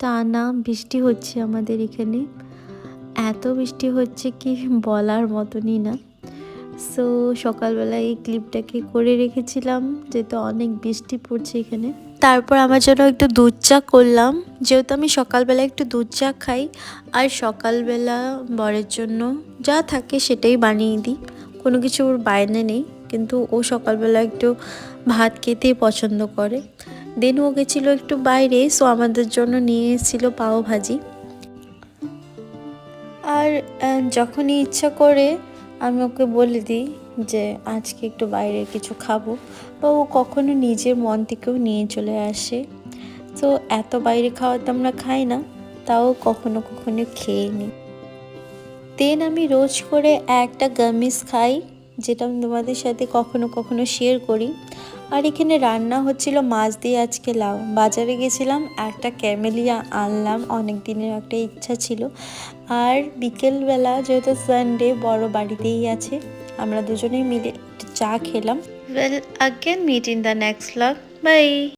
টানা বৃষ্টি হচ্ছে আমাদের এখানে। এত বৃষ্টি হচ্ছে কি বলার মতনই না। সো সকালবেলায় এই ক্লিপটাকে করে রেখেছিলাম যেহেতু অনেক বৃষ্টি পড়ছে এখানে। তারপর আমার জন্য একটু দুধ চা করলাম, যেহেতু আমি সকালবেলা একটু দুধ চা খাই। আর সকালবেলা বরের জন্য যা থাকে সেটাই বানিয়ে দিই, কোনো কিছু ওর বায়না নেই, কিন্তু ও সকালবেলা একটু ভাত খেতেই পছন্দ করে। দেন ও গেছিলো একটু বাইরে, সো আমাদের জন্য নিয়ে এসেছিলো পাও ভাজি। আর যখনই ইচ্ছা করে আমি ওকে বলে দিই যে আজকে একটু বাইরে কিছু খাবো, বা ও কখনো নিজের মন থেকেও নিয়ে চলে আসে। তো এত বাইরে খাওয়া তো আমরা খাই না, তাও কখনো কখনো খেয়ে নিই। দেন আমি রোজ করে একটা গামিস খাই, যেটা আমি তোমাদের সাথে কখনো কখনো শেয়ার করি। আর এখানে রান্না হচ্ছিল মাছ দিয়ে আজকে লাউ। বাজারে গেছিলাম, একটা ক্যামেলিয়া আনলাম, অনেক দিনের একটা ইচ্ছা ছিল। আর বিকেলবেলা যেহেতু সানডে, বড় বাড়িতেই আছে, আমরা দুজনেই মিলে চা খেলাম। Well, again meet in the next vlog. Bye.